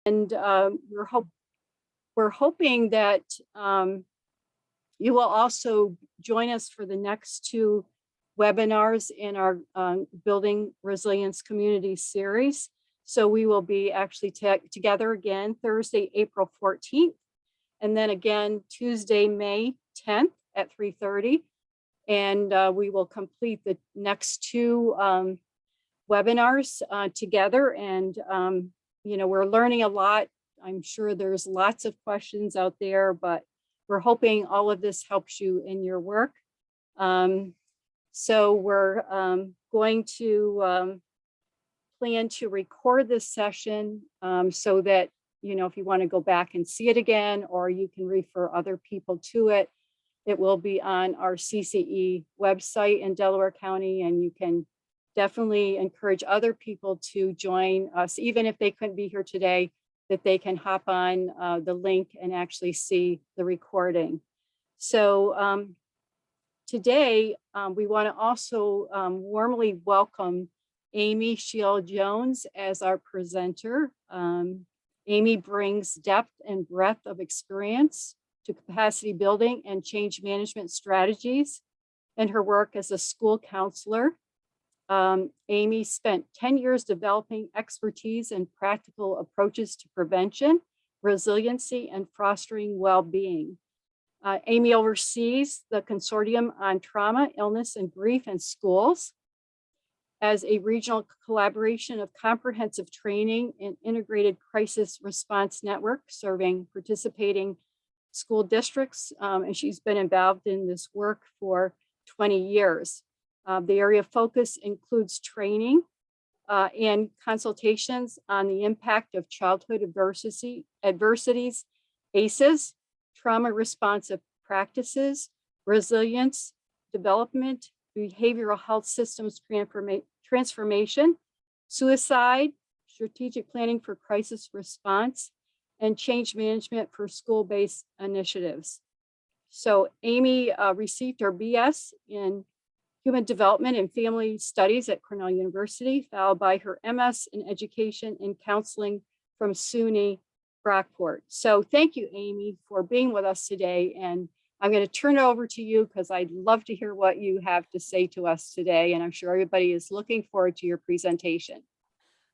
And we're hoping that you will also join us for the next 2 webinars in our Building Resilience Community Series. So we will be actually together again Thursday, April 14th, and then again Tuesday, May 10th at 3:30. And we will complete the next 2 webinars together. And, we're learning a lot. I'm sure there's lots of questions out there, but we're hoping all of this helps you in your work. So we're going to plan to record this session so that, if you want to go back and see it again, or you can refer other people to it, it will be on our CCE website in Delaware County, and you can definitely encourage other people to join us, even if they couldn't be here today, that they can hop on the link and actually see the recording. So today, we want to also warmly welcome Amy Sheel-Jones as our presenter. Amy brings depth and breadth of experience to capacity building and change management strategies in her work as a school counselor. Amy spent 10 years developing expertise and practical approaches to prevention, resiliency, and fostering well-being. Amy oversees the Consortium on Trauma, Illness, and Grief in Schools as a regional collaboration of comprehensive training and integrated crisis response network serving participating school districts. And she's been involved in this work for 20 years. The area of focus includes training and consultations on the impact of childhood adversities, ACEs, trauma-responsive practices, resilience, development, behavioral health systems transformation, suicide, strategic planning for crisis response, and change management for school-based initiatives. So Amy received her BS in Human Development and Family Studies at Cornell University, followed by her MS in Education and Counseling from SUNY Brockport. So thank you, Amy, for being with us today. And I'm going to turn it over to you because I'd love to hear what you have to say to us today. And I'm sure everybody is looking forward to your presentation.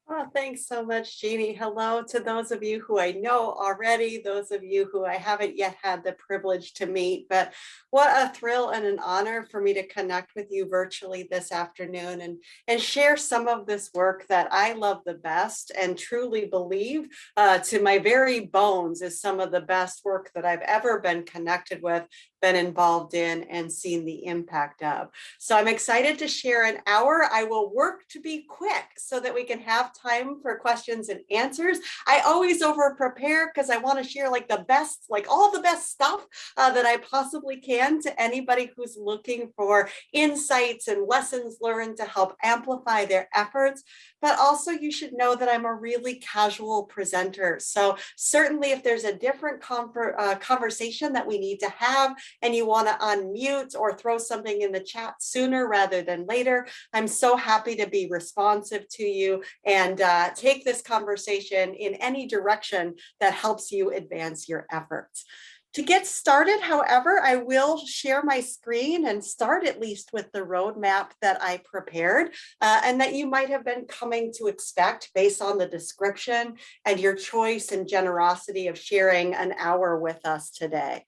Oh, thanks so much, Jeannie. Hello to those of you who I know already, those of you who I haven't yet had the privilege to meet, but what a thrill and an honor for me to connect with you virtually this afternoon and share some of this work that I love the best and truly believe to my very bones is some of the best work that I've ever been connected with, been involved in, and seen the impact of. So I'm excited to share an hour. I will work to be quick so that we can have time for questions and answers. I always over prepare because I want to share the best, all the best stuff that I possibly can to anybody who's looking for insights and lessons learned to help amplify their efforts. But also you should know that I'm a really casual presenter. So certainly if there's a different conversation that we need to have and you want to unmute or throw something in the chat sooner rather than later, I'm so happy to be responsive to you and take this conversation in any direction that helps you advance your efforts. To get started, however, I will share my screen and start at least with the roadmap that I prepared and that you might have been coming to expect based on the description and your choice and generosity of sharing an hour with us today.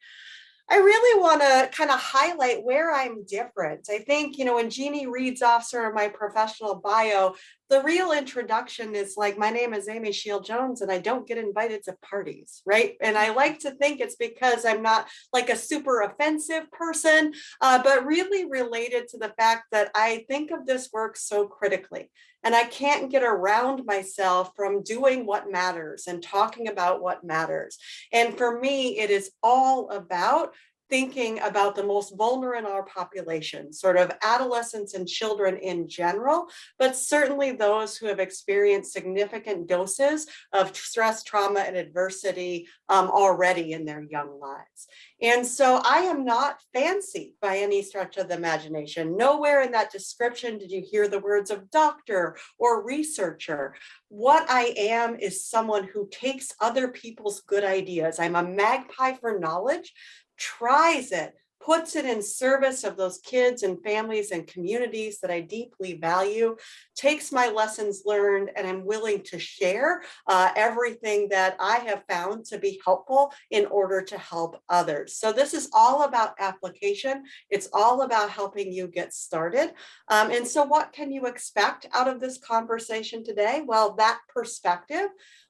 I really want to kind of highlight where I'm different. I think, when Jeannie reads off sort of my professional bio, the real introduction is my name is Amy Sheel-Jones and I don't get invited to parties, right? And I like to think it's because I'm not a super offensive person, but really related to the fact that I think of this work so critically. And I can't get around myself from doing what matters and talking about what matters. And for me, it is all about thinking about the most vulnerable in our population, sort of adolescents and children in general, but certainly those who have experienced significant doses of stress, trauma, and adversity already in their young lives. And so I am not fancy by any stretch of the imagination. Nowhere in that description did you hear the words of doctor or researcher. What I am is someone who takes other people's good ideas. I'm a magpie for knowledge, tries it, puts it in service of those kids and families and communities that I deeply value, takes my lessons learned, and I'm willing to share everything that I have found to be helpful in order to help others. So this is all about application. It's all about helping you get started. And so what can you expect out of this conversation today? Well, that perspective.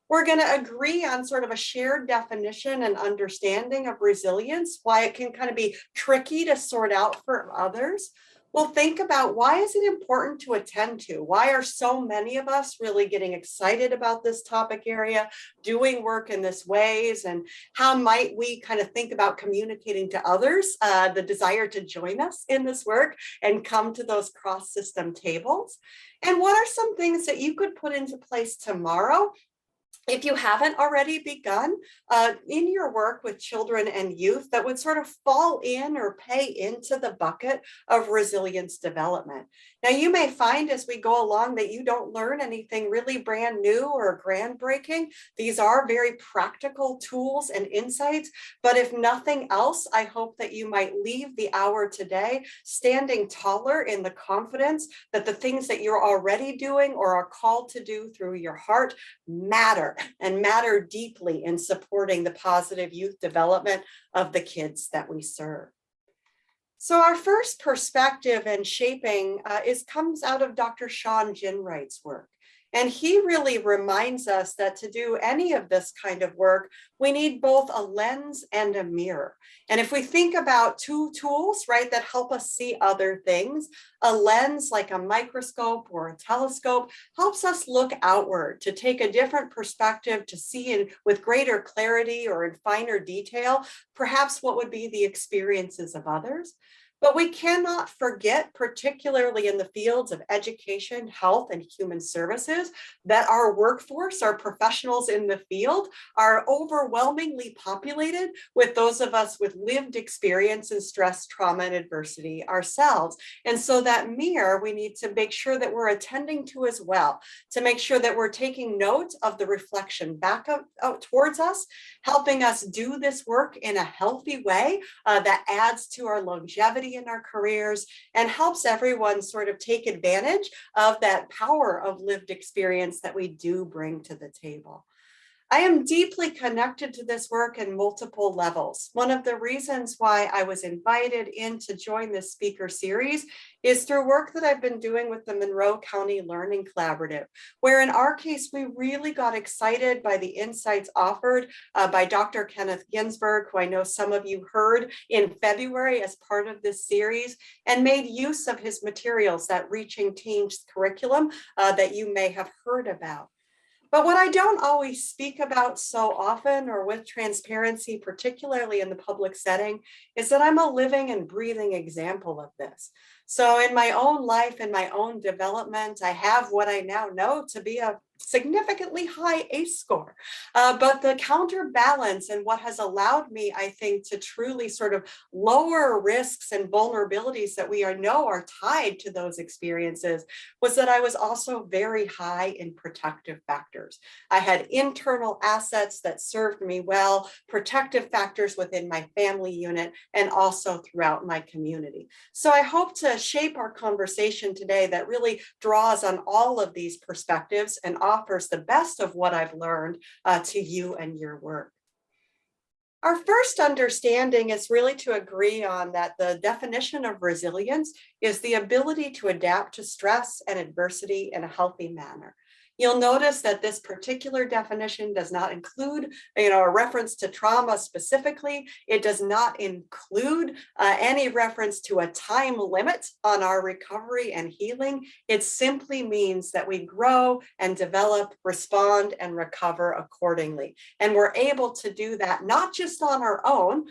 We're going to agree on sort of a shared definition and understanding of resilience, why it can kind of be tricky to sort out for others. We'll think about, why is it important to attend to? Why are so many of us really getting excited about this topic area, doing work in this ways, and how might we kind of think about communicating to others the desire to join us in this work and come to those cross-system tables? And what are some things that you could put into place tomorrow, if you haven't already begun, in your work with children and youth, that would sort of fall in or pay into the bucket of resilience development? Now, you may find as we go along that you don't learn anything really brand new or groundbreaking. These are very practical tools and insights, but if nothing else, I hope that you might leave the hour today standing taller in the confidence that the things that you're already doing or are called to do through your heart matter, and matter deeply in supporting the positive youth development of the kids that we serve. So our first perspective and shaping comes out of Dr. Sean Ginwright's work. And he really reminds us that to do any of this kind of work, we need both a lens and a mirror. And if we think about two tools, right, that help us see other things, a lens like a microscope or a telescope helps us look outward to take a different perspective, to see with greater clarity or in finer detail, perhaps what would be the experiences of others. But we cannot forget, particularly in the fields of education, health, and human services, that our workforce, our professionals in the field, are overwhelmingly populated with those of us with lived experience in stress, trauma, and adversity ourselves. And so that mirror, we need to make sure that we're attending to as well, to make sure that we're taking note of the reflection back out towards us, helping us do this work in a healthy way that adds to our longevity in our careers and helps everyone sort of take advantage of that power of lived experience that we do bring to the table. I am deeply connected to this work in multiple levels. One of the reasons why I was invited in to join this speaker series is through work that I've been doing with the Monroe County Learning Collaborative, where in our case, we really got excited by the insights offered by Dr. Kenneth Ginsberg, who I know some of you heard in February as part of this series, and made use of his materials, that Reaching Teens curriculum that you may have heard about. But what I don't always speak about so often or with transparency, particularly in the public setting, is that I'm a living and breathing example of this. So in my own life and my own development, I have what I now know to be a significantly high ACE score. But the counterbalance and what has allowed me, I think, to truly sort of lower risks and vulnerabilities that we know are tied to those experiences was that I was also very high in protective factors. I had internal assets that served me well, protective factors within my family unit, and also throughout my community. So I hope to shape our conversation today that really draws on all of these perspectives and offers the best of what I've learned to you and your work. Our first understanding is really to agree on that the definition of resilience is the ability to adapt to stress and adversity in a healthy manner. You'll notice that this particular definition does not include, a reference to trauma specifically. It does not include any reference to a time limit on our recovery and healing. It simply means that we grow and develop, respond, and recover accordingly. And we're able to do that not just on our own,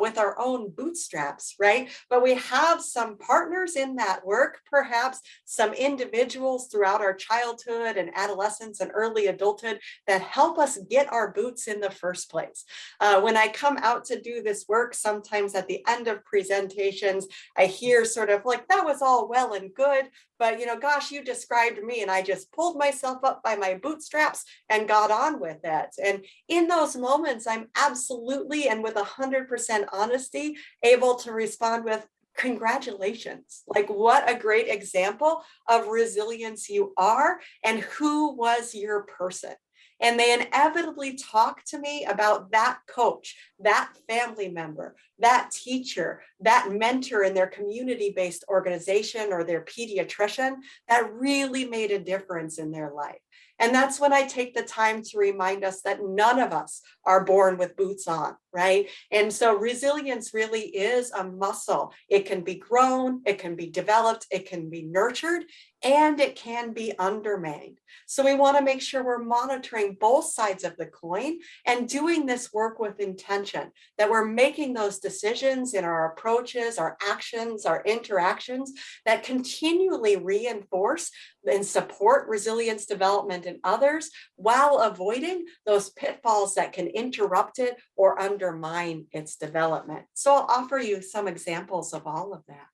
with our own bootstraps, right? But we have some partners in that work, perhaps some individuals throughout our childhood and adolescence and early adulthood that help us get our boots in the first place. When I come out to do this work, sometimes at the end of presentations, I hear sort of like, that was all well and good, but gosh, you described me and I just pulled myself up by my bootstraps and got on with it. And in those moments, I'm absolutely and with 100% honesty able to respond with, congratulations. Like, what a great example of resilience you are, and who was your person. And they inevitably talk to me about that coach, that family member, that teacher, that mentor in their community-based organization or their pediatrician that really made a difference in their life. And that's when I take the time to remind us that none of us are born with boots on, right? And so resilience really is a muscle. It can be grown, it can be developed, it can be nurtured, and it can be undermined. So we want to make sure we're monitoring both sides of the coin and doing this work with intention, that we're making those decisions in our approaches, our actions, our interactions that continually reinforce and support resilience development in others while avoiding those pitfalls that can interrupt it or undermine its development. So I'll offer you some examples of all of that.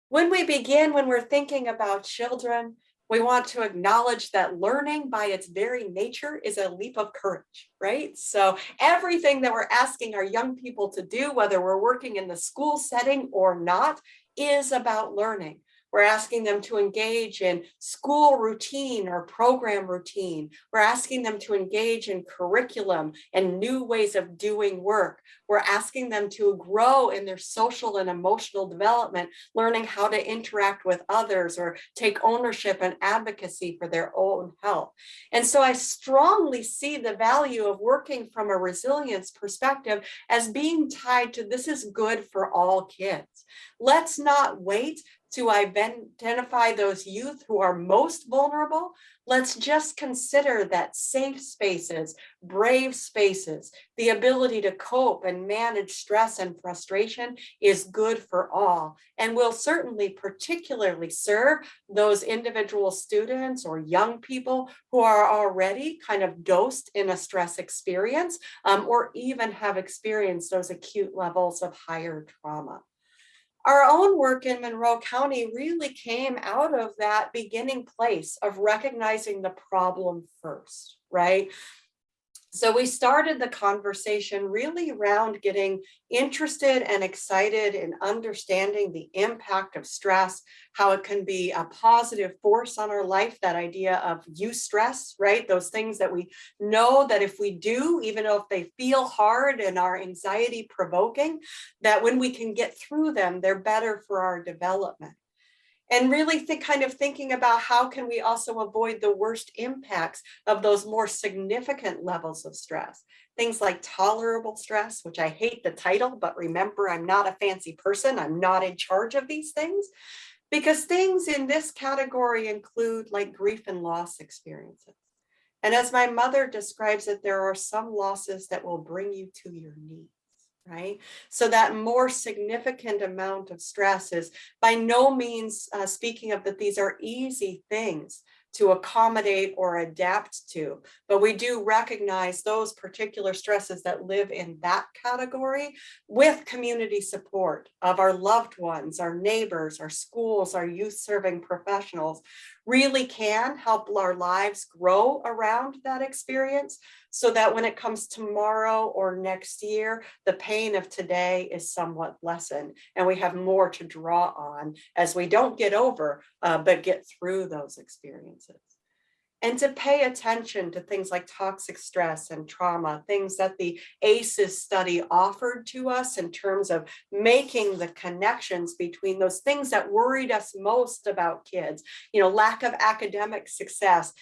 When we're thinking about children, we want to acknowledge that learning by its very nature is a leap of courage, right? So everything that we're asking our young people to do, whether we're working in the school setting or not, is about learning. We're asking them to engage in school routine or program routine. We're asking them to engage in curriculum and new ways of doing work. We're asking them to grow in their social and emotional development, learning how to interact with others or take ownership and advocacy for their own health. And so I strongly see the value of working from a resilience perspective as being tied to this is good for all kids. Let's not wait to identify those youth who are most vulnerable. Let's just consider that safe spaces, brave spaces, the ability to cope and manage stress and frustration is good for all, and will certainly particularly serve those individual students or young people who are already kind of dosed in a stress experience, or even have experienced those acute levels of higher trauma. Our own work in Monroe County really came out of that beginning place of recognizing the problem first, right? So we started the conversation really around getting interested and excited in understanding the impact of stress, how it can be a positive force on our life, that idea of eustress, right? Those things that we know that if we do, even though if they feel hard and are anxiety provoking, that when we can get through them, they're better for our development. And really thinking about how can we also avoid the worst impacts of those more significant levels of stress. Things like tolerable stress, which I hate the title, but remember, I'm not a fancy person. I'm not in charge of these things, because things in this category include like grief and loss experiences. And as my mother describes it, there are some losses that will bring you to your knees. Right? So that more significant amount of stress is by no means speaking of that these are easy things to accommodate or adapt to, but we do recognize those particular stresses that live in that category with community support of our loved ones, our neighbors, our schools, our youth serving professionals really can help our lives grow around that experience, so that when it comes tomorrow or next year, the pain of today is somewhat lessened and we have more to draw on as we don't get over, but get through those experiences. and to pay attention to things like toxic stress and trauma, things that the ACEs study offered to us in terms of making the connections between those things that worried us most about kids, lack of academic success,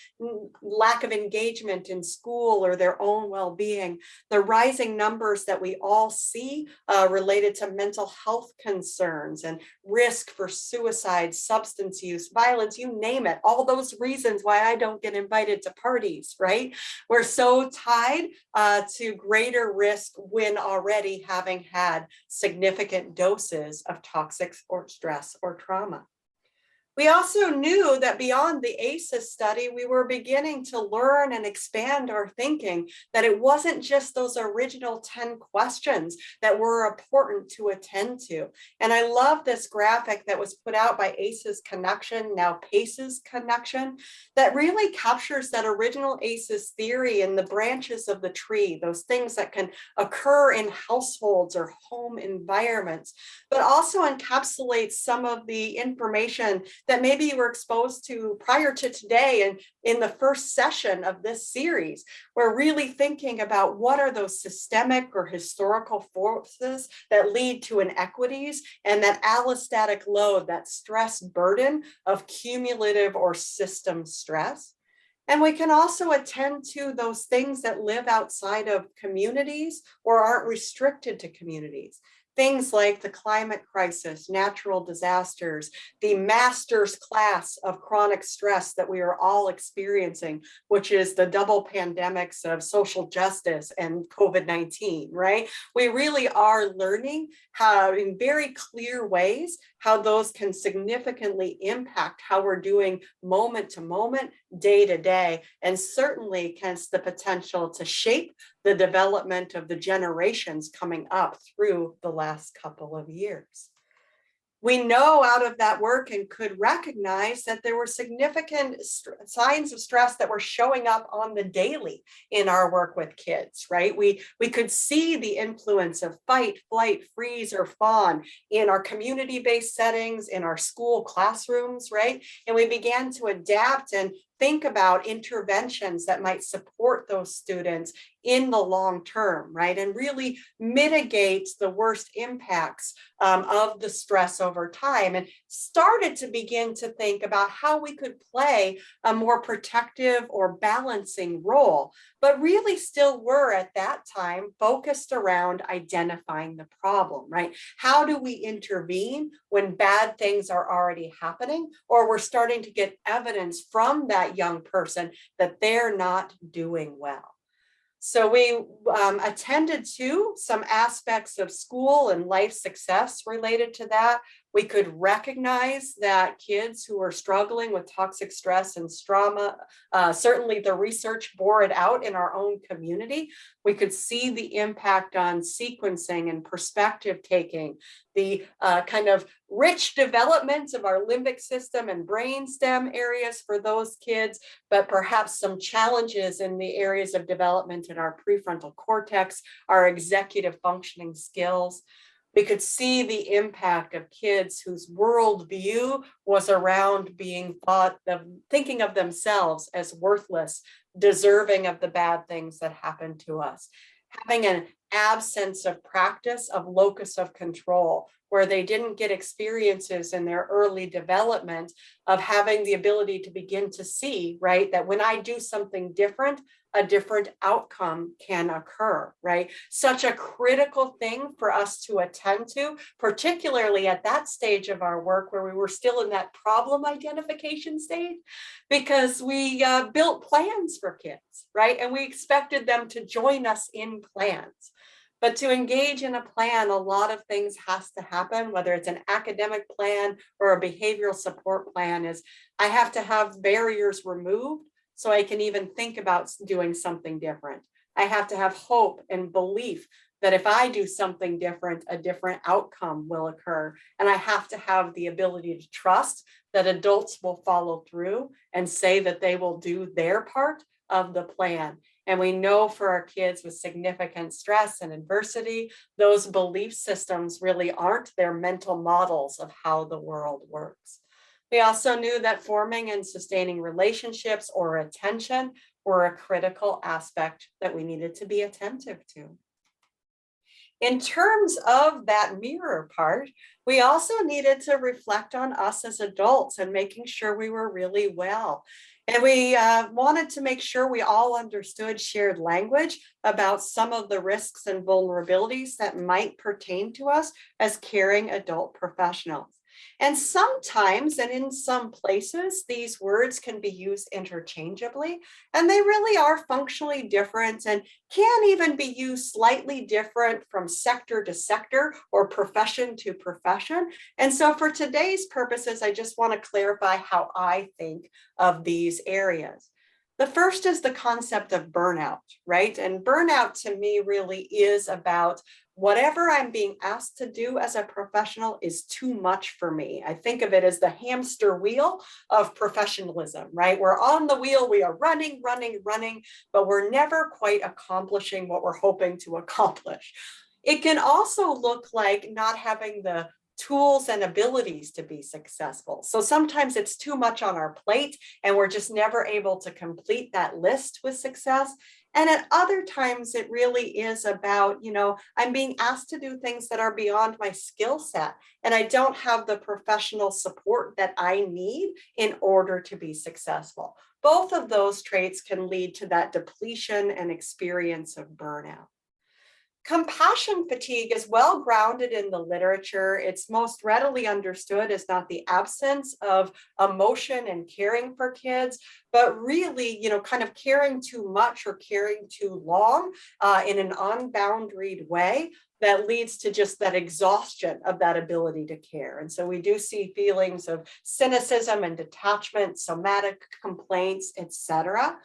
lack of engagement in school or their own well-being, the rising numbers that we all see related to mental health concerns and risk for suicide, substance use, violence, you name it, all those reasons why I don't get invited to parties, right? We're so tied to greater risk when already having had significant doses of toxic or stress or trauma. We also knew that beyond the ACEs study, we were beginning to learn and expand our thinking, that it wasn't just those original 10 questions that were important to attend to. And I love this graphic that was put out by ACEs Connection, now PACES Connection, that really captures that original ACEs theory in the branches of the tree, those things that can occur in households or home environments, but also encapsulates some of the information that maybe you were exposed to prior to today and in the first session of this series. We're really thinking about what are those systemic or historical forces that lead to inequities and that allostatic load, that stress burden of cumulative or system stress. And we can also attend to those things that live outside of communities or aren't restricted to communities. Things like the climate crisis, natural disasters, the master's class of chronic stress that we are all experiencing, which is the double pandemics of social justice and COVID-19, right? We really are learning how, in very clear ways, how those can significantly impact how we're doing moment to moment, day to day, and certainly has the potential to shape the development of the generations coming up through the last couple of years. We know out of that work and could recognize that there were significant signs of stress that were showing up on the daily in our work with kids, right? We could see the influence of fight, flight, freeze, or fawn in our community-based settings, in our school classrooms, right? And we began to adapt and think about interventions that might support those students in the long term, right? And really mitigate the worst impacts of the stress over time, and started to begin to think about how we could play a more protective or balancing role, but really still were at that time focused around identifying the problem, right? How do we intervene when bad things are already happening, or we're starting to get evidence from that young person that they're not doing well? So we attended to some aspects of school and life success related to that. We could recognize that kids who are struggling with toxic stress and trauma, certainly the research bore it out in our own community. We could see the impact on sequencing and perspective taking, the kind of rich development of our limbic system and brainstem areas for those kids, but perhaps some challenges in the areas of development in our prefrontal cortex, our executive functioning skills. We could see the impact of kids whose worldview was around being thinking of themselves as worthless, deserving of the bad things that happen to us. Having an absence of practice of locus of control, where they didn't get experiences in their early development of having the ability to begin to see, right, that when I do something different, a different outcome can occur, right? Such a critical thing for us to attend to, particularly at that stage of our work where we were still in that problem identification stage, because we built plans for kids, right? And we expected them to join us in plans. But to engage in a plan, a lot of things has to happen, whether it's an academic plan or a behavioral support plan, is I have to have barriers removed so I can even think about doing something different. I have to have hope and belief that if I do something different, a different outcome will occur. And I have to have the ability to trust that adults will follow through and say that they will do their part of the plan. And we know for our kids with significant stress and adversity, those belief systems really aren't their mental models of how the world works. We also knew that forming and sustaining relationships or attention were a critical aspect that we needed to be attentive to. In terms of that mirror part, we also needed to reflect on us as adults and making sure we were really well. And we wanted to make sure we all understood shared language about some of the risks and vulnerabilities that might pertain to us as caring adult professionals. And sometimes, and in some places, these words can be used interchangeably, and they really are functionally different and can even be used slightly different from sector to sector or profession to profession. And so for today's purposes, I just want to clarify how I think of these areas. The first is the concept of burnout, right? And burnout to me really is about whatever I'm being asked to do as a professional is too much for me. I think of it as the hamster wheel of professionalism, right? We're on the wheel, we are running, but we're never quite accomplishing what we're hoping to accomplish. It can also look like not having the tools and abilities to be successful. So sometimes it's too much on our plate and we're just never able to complete that list with success. And at other times, it really is about, I'm being asked to do things that are beyond my skill set, and I don't have the professional support that I need in order to be successful. Both of those traits can lead to that depletion and experience of burnout. Compassion fatigue is well grounded in the literature. It's most readily understood as not the absence of emotion and caring for kids, but really, kind of caring too much or caring too long in an unboundaried way that leads to just that exhaustion of that ability to care. And so we do see feelings of cynicism and detachment, somatic complaints, etc.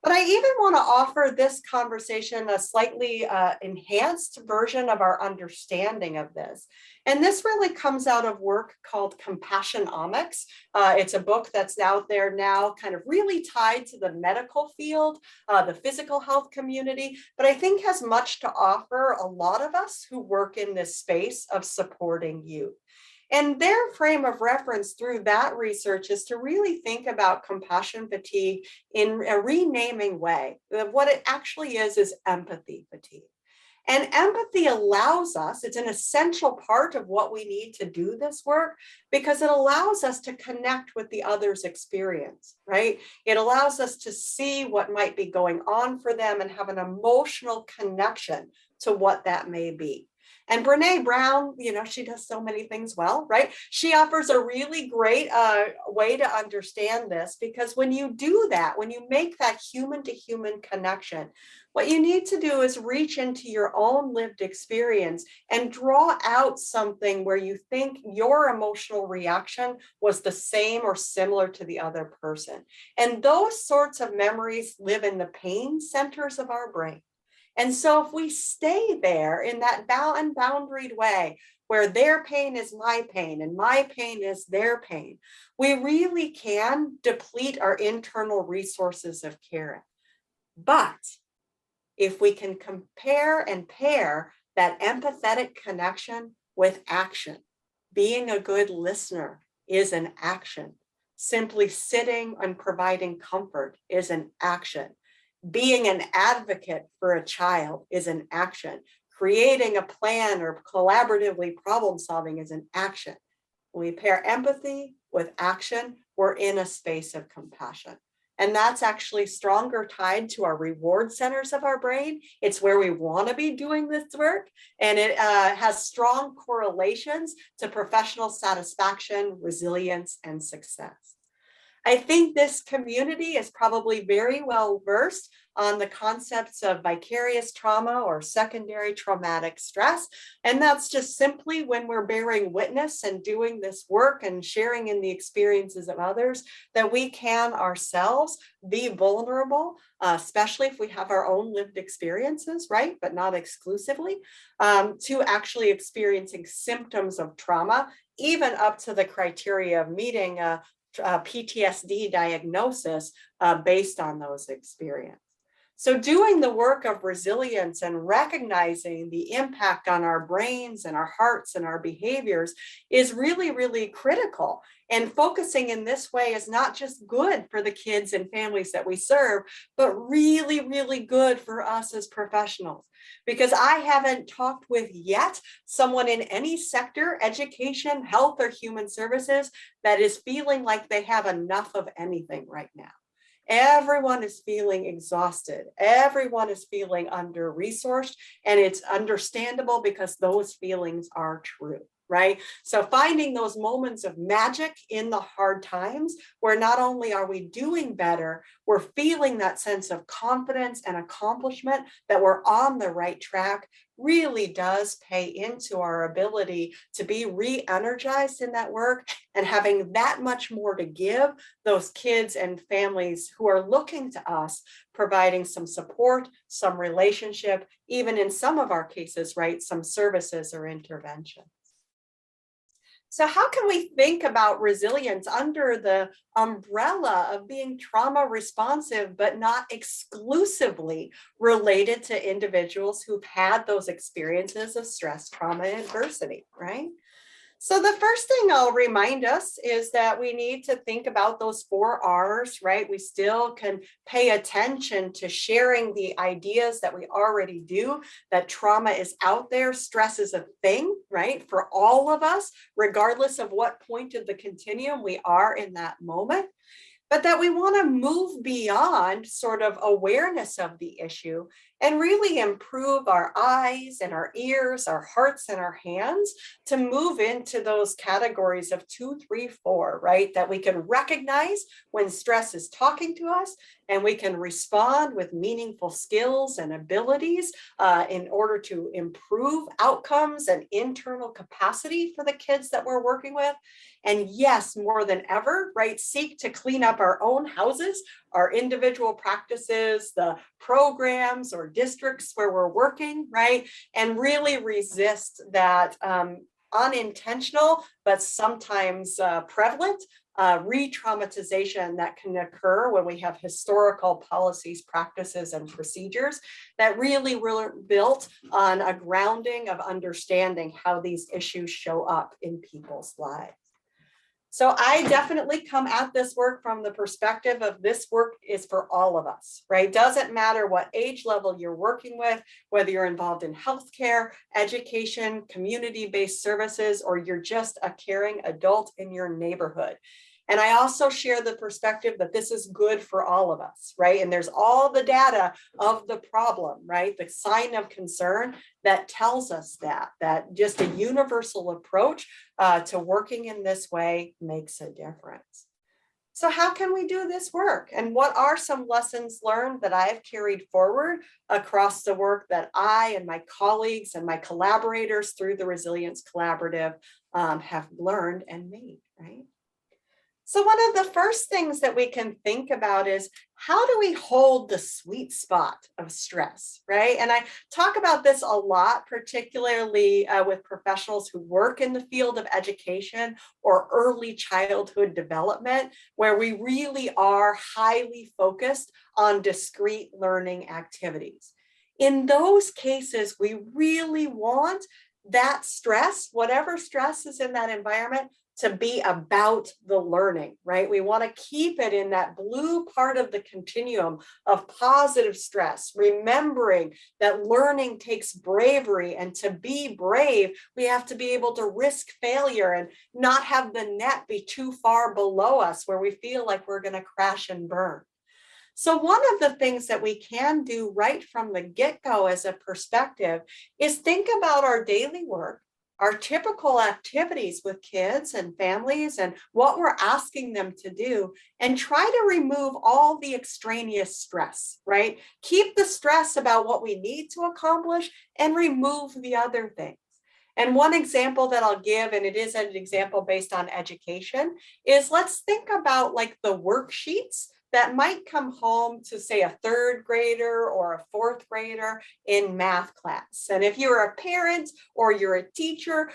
But I even want to offer this conversation a slightly enhanced version of our understanding of this. And this really comes out of work called Compassionomics. It's a book that's out there now, kind of really tied to the medical field, the physical health community, but I think has much to offer a lot of us who work in this space of supporting youth. And their frame of reference through that research is to really think about compassion fatigue in a renaming way. What it actually is empathy fatigue. And empathy allows us, it's an essential part of what we need to do this work because it allows us to connect with the other's experience, right? It allows us to see what might be going on for them and have an emotional connection to what that may be. And Brene Brown, she does so many things well, right? She offers a really great way to understand this because when you do that, when you make that human to human connection, what you need to do is reach into your own lived experience and draw out something where you think your emotional reaction was the same or similar to the other person. And those sorts of memories live in the pain centers of our brain. And so if we stay there in that unboundaried way, where their pain is my pain and my pain is their pain, we really can deplete our internal resources of caring. But if we can compare and pair that empathetic connection with action, being a good listener is an action. Simply sitting and providing comfort is an action. Being an advocate for a child is an action. Creating a plan or collaboratively problem solving is an action. When we pair empathy with action, we're in a space of compassion. And that's actually stronger tied to our reward centers of our brain. It's where we want to be doing this work. And it has strong correlations to professional satisfaction, resilience, and success. I think this community is probably very well versed on the concepts of vicarious trauma or secondary traumatic stress. And that's just simply when we're bearing witness and doing this work and sharing in the experiences of others, that we can ourselves be vulnerable, especially if we have our own lived experiences, right? But not exclusively, to actually experiencing symptoms of trauma, even up to the criteria of meeting PTSD diagnosis based on those experiences. So doing the work of resilience and recognizing the impact on our brains and our hearts and our behaviors is really, really critical. And focusing in this way is not just good for the kids and families that we serve, but really, really good for us as professionals. Because I haven't talked with yet someone in any sector, education, health, or human services, that is feeling like they have enough of anything right now. Everyone is feeling exhausted. Everyone is feeling under-resourced, and it's understandable because those feelings are true, right? So finding those moments of magic in the hard times, where not only are we doing better, we're feeling that sense of confidence and accomplishment that we're on the right track, really does pay into our ability to be re-energized in that work and having that much more to give those kids and families who are looking to us, providing some support, some relationship, even in some of our cases, right, some services or intervention. So how can we think about resilience under the umbrella of being trauma responsive, but not exclusively related to individuals who've had those experiences of stress, trauma, and adversity, right? So the first thing I'll remind us is that we need to think about those 4 R's, right? We still can pay attention to sharing the ideas that we already do, that trauma is out there, stress is a thing, right? For all of us, regardless of what point of the continuum we are in that moment. But that we want to move beyond sort of awareness of the issue and really improve our eyes and our ears, our hearts and our hands to move into those categories of 2, 3, 4, right? That we can recognize when stress is talking to us, and we can respond with meaningful skills and abilities in order to improve outcomes and internal capacity for the kids that we're working with. And yes, more than ever, right, seek to clean up our own houses, our individual practices, the programs or districts where we're working, right, and really resist that unintentional, but sometimes prevalent re-traumatization that can occur when we have historical policies, practices, and procedures that really were built on a grounding of understanding how these issues show up in people's lives. So I definitely come at this work from the perspective of this work is for all of us, right? Doesn't matter what age level you're working with, whether you're involved in healthcare, education, community-based services, or you're just a caring adult in your neighborhood. And I also share the perspective that this is good for all of us, right? And there's all the data of the problem, right? The sign of concern that tells us that just a universal approach to working in this way makes a difference. So how can we do this work? And what are some lessons learned that I've carried forward across the work that I and my colleagues and my collaborators through the Resilience Collaborative have learned and made, right? So one of the first things that we can think about is, how do we hold the sweet spot of stress, right? And I talk about this a lot, particularly with professionals who work in the field of education or early childhood development, where we really are highly focused on discrete learning activities. In those cases, we really want that stress, whatever stress is in that environment, to be about the learning, right? We want to keep it in that blue part of the continuum of positive stress, remembering that learning takes bravery, and to be brave, we have to be able to risk failure and not have the net be too far below us where we feel like we're going to crash and burn. So one of the things that we can do right from the get-go as a perspective is think about our daily work, our typical activities with kids and families and what we're asking them to do, and try to remove all the extraneous stress, right? Keep the stress about what we need to accomplish and remove the other things. And one example that I'll give, and it is an example based on education, is let's think about like the worksheets that might come home to, say, a third grader or a fourth grader in math class. And if you're a parent or you're a teacher,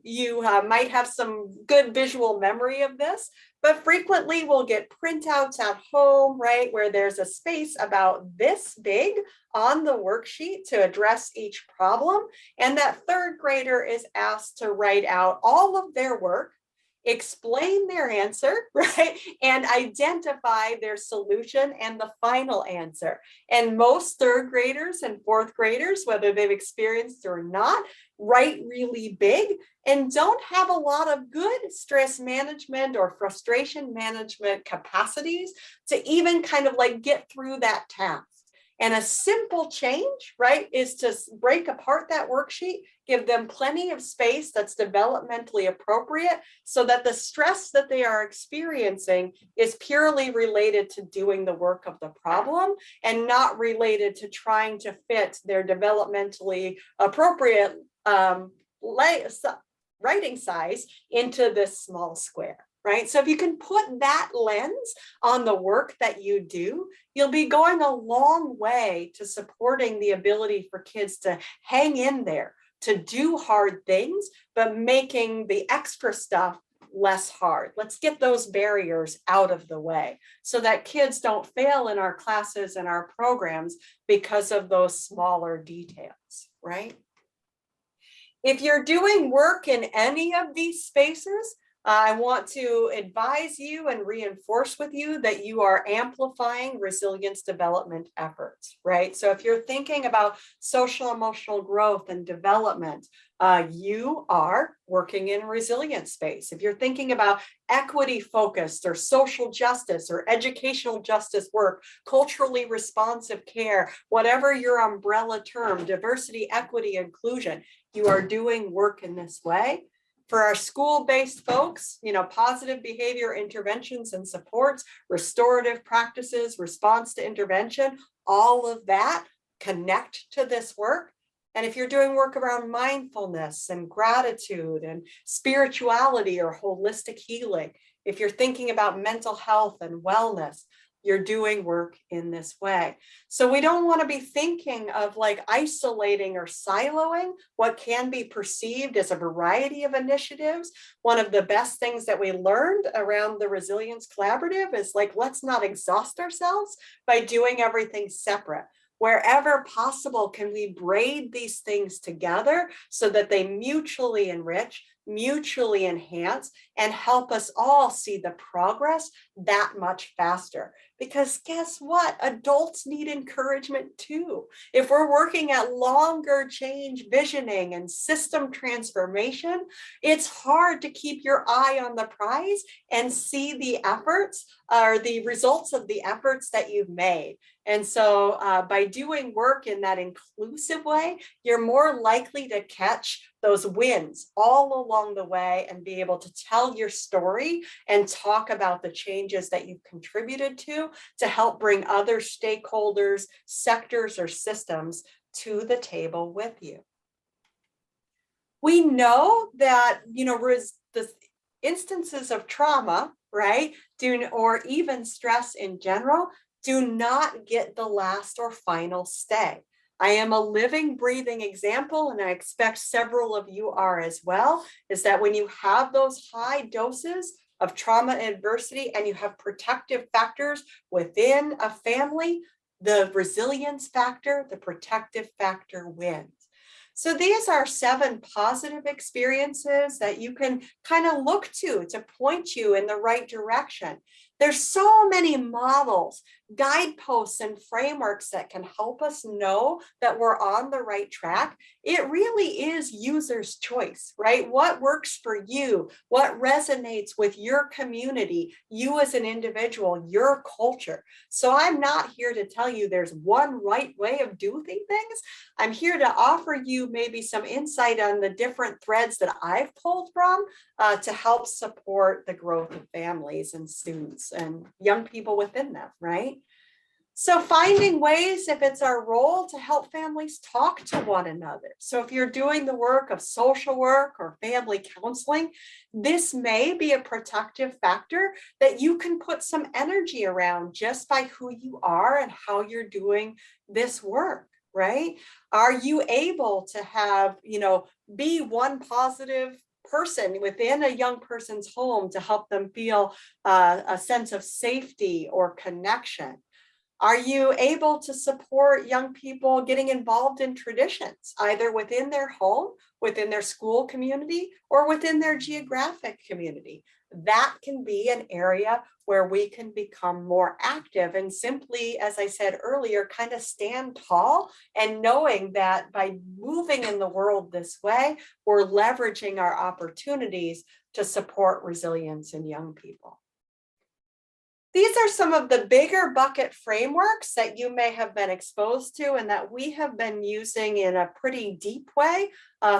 you might have some good visual memory of this. But frequently we'll get printouts at home, right, where there's a space about this big on the worksheet to address each problem. And that third grader is asked to write out all of their work, explain their answer, right, and identify their solution and the final answer. And most third graders and fourth graders, whether they've experienced or not, write really big and don't have a lot of good stress management or frustration management capacities to even kind of like get through that task. And a simple change, right, is to break apart that worksheet, give them plenty of space that's developmentally appropriate so that the stress that they are experiencing is purely related to doing the work of the problem and not related to trying to fit their developmentally appropriate writing size into this small square. Right? So if you can put that lens on the work that you do, you'll be going a long way to supporting the ability for kids to hang in there, to do hard things, but making the extra stuff less hard. Let's get those barriers out of the way so that kids don't fail in our classes and our programs because of those smaller details, right? If you're doing work in any of these spaces, I want to advise you and reinforce with you that you are amplifying resilience development efforts, right? So if you're thinking about social emotional growth and development, you are working in resilience space. If you're thinking about equity focused or social justice or educational justice work, culturally responsive care, whatever your umbrella term, diversity, equity, inclusion, you are doing work in this way. For our school-based folks, positive behavior interventions and supports, restorative practices, response to intervention, all of that connect to this work. And if you're doing work around mindfulness and gratitude and spirituality or holistic healing, if you're thinking about mental health and wellness, you're doing work in this way. So we don't want to be thinking of like isolating or siloing what can be perceived as a variety of initiatives. One of the best things that we learned around the Resilience Collaborative is like, let's not exhaust ourselves by doing everything separate. Wherever possible, can we braid these things together so that they mutually enrich, mutually enhance, and help us all see the progress that much faster? Because guess what? Adults need encouragement too. If we're working at longer change visioning and system transformation, it's hard to keep your eye on the prize and see the efforts or the results of the efforts that you've made. And so by doing work in that inclusive way, you're more likely to catch those wins all along the way and be able to tell your story and talk about the changes that you've contributed to help bring other stakeholders, sectors, or systems to the table with you. We know that, the instances of trauma, right, or even stress in general, do not get the last or final stay. I am a living, breathing example, and I expect several of you are as well, is that when you have those high doses of trauma and adversity and you have protective factors within a family, the resilience factor, the protective factor wins. So these are 7 positive experiences that you can kind of look to point you in the right direction. There's so many models, guideposts, and frameworks that can help us know that we're on the right track. It really is user's choice, right? What works for you? What resonates with your community, you as an individual, your culture? So I'm not here to tell you there's one right way of doing things. I'm here to offer you maybe some insight on the different threads that I've pulled from to help support the growth of families and students and young people within them, right? So finding ways, if it's our role, to help families talk to one another. So if you're doing the work of social work or family counseling, this may be a protective factor that you can put some energy around just by who you are and how you're doing this work, right? Are you able to have, be one positive person within a young person's home to help them feel a sense of safety or connection? Are you able to support young people getting involved in traditions, either within their home, within their school community, or within their geographic community? That can be an area where we can become more active and simply, as I said earlier, kind of stand tall and knowing that by moving in the world this way, we're leveraging our opportunities to support resilience in young people. These are some of the bigger bucket frameworks that you may have been exposed to and that we have been using in a pretty deep way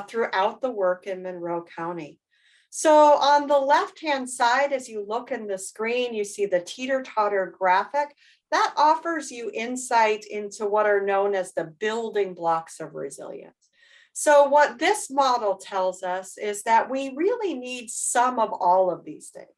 throughout the work in Monroe County. So on the left-hand side, as you look in the screen, you see the teeter-totter graphic. That offers you insight into what are known as the building blocks of resilience. So what this model tells us is that we really need some of all of these things.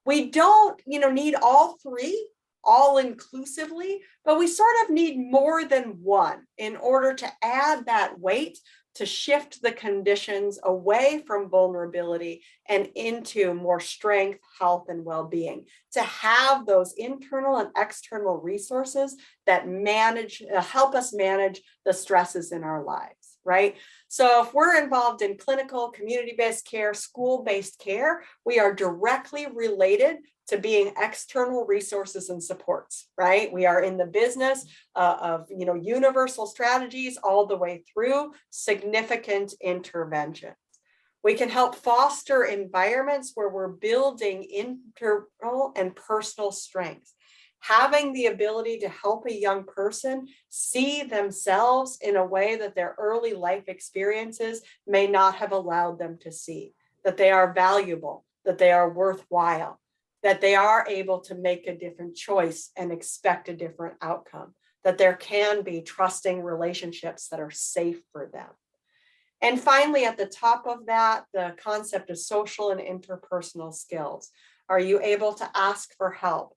We don't, need all three all inclusively, but we sort of need more than one in order to add that weight to shift the conditions away from vulnerability and into more strength, health, and well-being, to have those internal and external resources that help us manage the stresses in our lives, right? So if we're involved in clinical, community-based care, school-based care, we are directly related to being external resources and supports, right? We are in the business of universal strategies all the way through significant interventions. We can help foster environments where we're building internal and personal strengths, having the ability to help a young person see themselves in a way that their early life experiences may not have allowed them to see, that they are valuable, that they are worthwhile, that they are able to make a different choice and expect a different outcome, that there can be trusting relationships that are safe for them. And finally, at the top of that, the concept of social and interpersonal skills. Are you able to ask for help?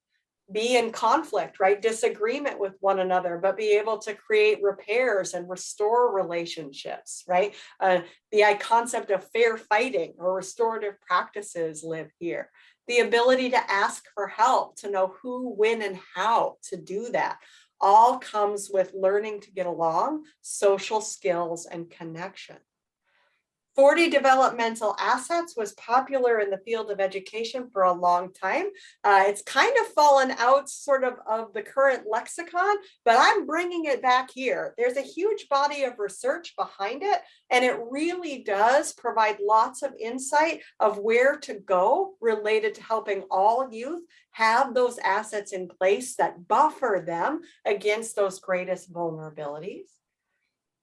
Be in conflict, right? Disagreement with one another, but be able to create repairs and restore relationships, right? The concept of fair fighting or restorative practices live here. The ability to ask for help, to know who, when, and how to do that, all comes with learning to get along, social skills, and connection. 40 developmental assets was popular in the field of education for a long time. It's kind of fallen out sort of the current lexicon, but I'm bringing it back here. There's a huge body of research behind it, and it really does provide lots of insight of where to go related to helping all youth have those assets in place that buffer them against those greatest vulnerabilities.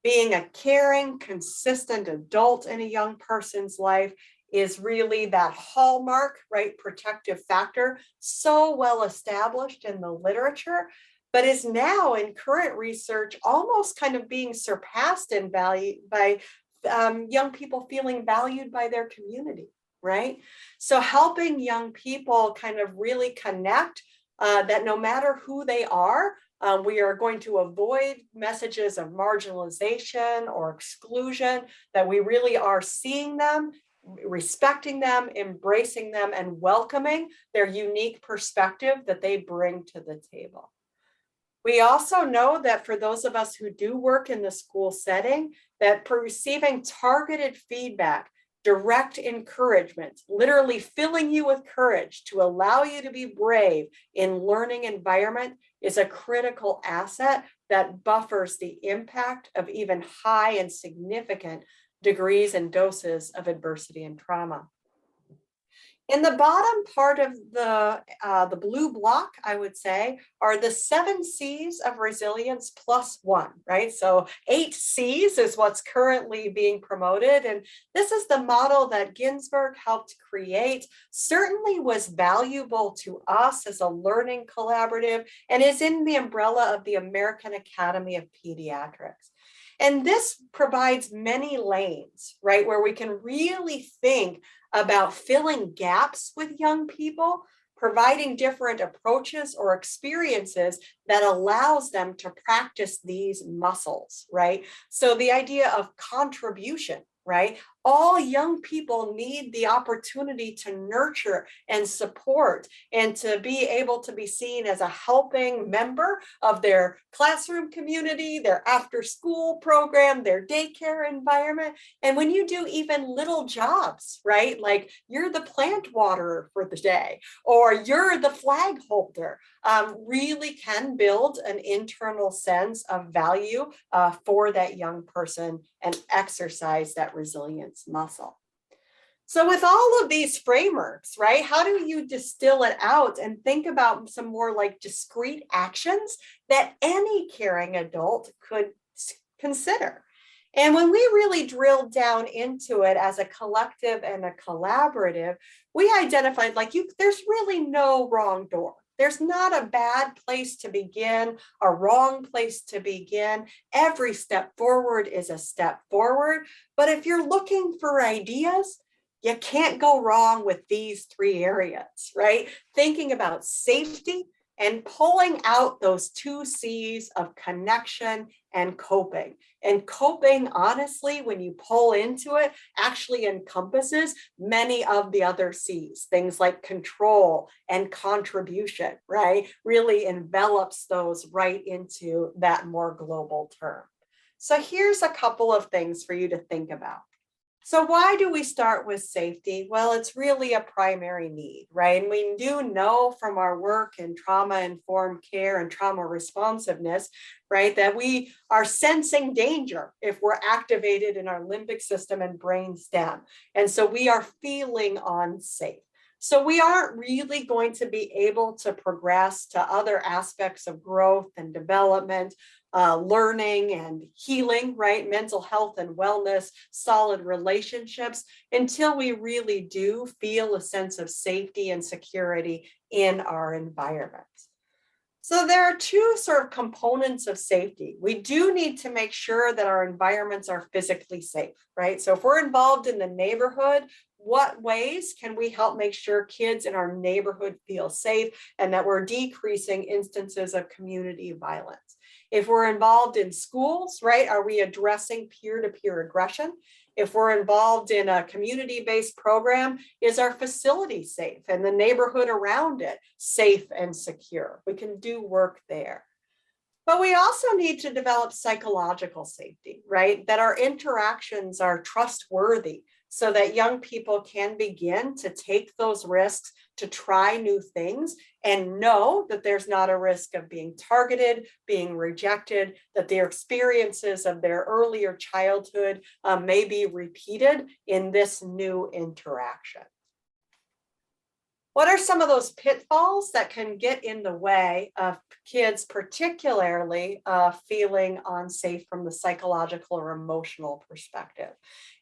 Being a caring, consistent adult in a young person's life is really that hallmark, right, protective factor, so well established in the literature, but is now in current research almost kind of being surpassed in value by young people feeling valued by their community, right? So helping young people kind of really connect that no matter who they are, we are going to avoid messages of marginalization or exclusion, that we really are seeing them, respecting them, embracing them, and welcoming their unique perspective that they bring to the table. We also know that for those of us who do work in the school setting, that receiving targeted feedback, direct encouragement, literally filling you with courage to allow you to be brave in learning environment is a critical asset that buffers the impact of even high and significant degrees and doses of adversity and trauma. In the bottom part of the blue block, I would say, are the 7 C's of resilience plus 1, right? So 8 C's is what's currently being promoted. And this is the model that Ginsberg helped create, certainly was valuable to us as a learning collaborative, and is in the umbrella of the American Academy of Pediatrics. And this provides many lanes, right, where we can really think about filling gaps with young people, providing different approaches or experiences that allows them to practice these muscles, right? So the idea of contribution, right? All young people need the opportunity to nurture and support and to be able to be seen as a helping member of their classroom community, their after school program, their daycare environment. And when you do even little jobs, right? Like you're the plant waterer for the day, or you're the flag holder, really can build an internal sense of value for that young person and exercise that resilience muscle. So with all of these frameworks, right, how do you distill it out and think about some more like discrete actions that any caring adult could consider? And when we really drilled down into it as a collective and a collaborative, we identified like there's really no wrong door. There's not a bad place to begin, a wrong place to begin. Every step forward is a step forward. But if you're looking for ideas, you can't go wrong with these 3 areas, right? Thinking about safety and pulling out those 2 C's of connection and coping. And coping, honestly, when you pull into it, actually encompasses many of the other C's, things like control and contribution, right? Really envelops those right into that more global term. So here's a couple of things for you to think about. So why do we start with safety? Well, it's really a primary need, right? And we do know from our work in trauma-informed care and trauma responsiveness, right, that we are sensing danger if we're activated in our limbic system and brain stem. And so we are feeling unsafe. So we aren't really going to be able to progress to other aspects of growth and development, learning and healing, right? Mental health and wellness, solid relationships, until we really do feel a sense of safety and security in our environment. So there are 2 sort of components of safety. We do need to make sure that our environments are physically safe, right? So if we're involved in the neighborhood, what ways can we help make sure kids in our neighborhood feel safe and that we're decreasing instances of community violence? If we're involved in schools, right, are we addressing peer-to-peer aggression? If we're involved in a community-based program, is our facility safe and the neighborhood around it safe and secure? We can do work there. But we also need to develop psychological safety, right? That our interactions are trustworthy so that young people can begin to take those risks, to try new things and know that there's not a risk of being targeted, being rejected, that their experiences of their earlier childhood may be repeated in this new interaction. What are some of those pitfalls that can get in the way of kids, particularly feeling unsafe from the psychological or emotional perspective?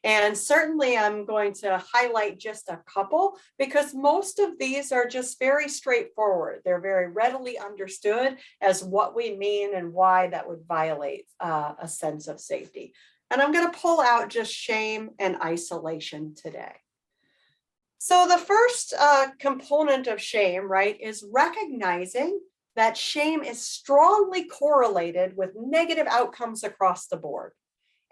And certainly I'm going to highlight just a couple because most of these are just very straightforward. They're very readily understood as what we mean and why that would violate a sense of safety. And I'm going to pull out just shame and isolation today. So the first component of shame, right, is recognizing that shame is strongly correlated with negative outcomes across the board.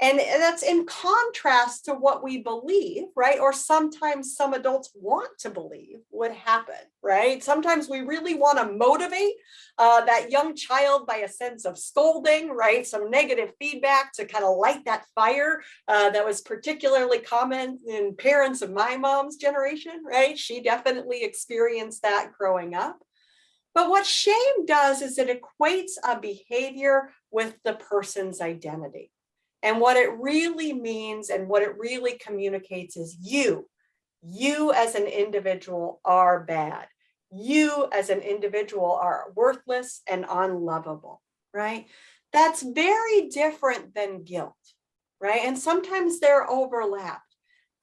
And that's in contrast to what we believe, right? Or sometimes some adults want to believe would happen, right? Sometimes we really want to motivate that young child by a sense of scolding, right? Some negative feedback to kind of light that fire that was particularly common in parents of my mom's generation, right? She definitely experienced that growing up. But what shame does is it equates a behavior with the person's identity. And what it really means and what it really communicates is you You as an individual are bad. You as an individual are worthless and unlovable, right? That's very different than guilt, right? And sometimes they're overlapped.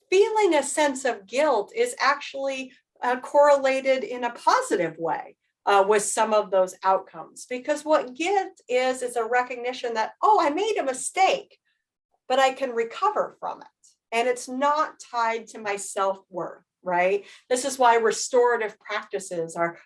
Feeling a sense of guilt is actually correlated in a positive way with some of those outcomes, because what guilt is a recognition that, oh, I made a mistake, but I can recover from it. And it's not tied to my self-worth, right? This is why restorative practices are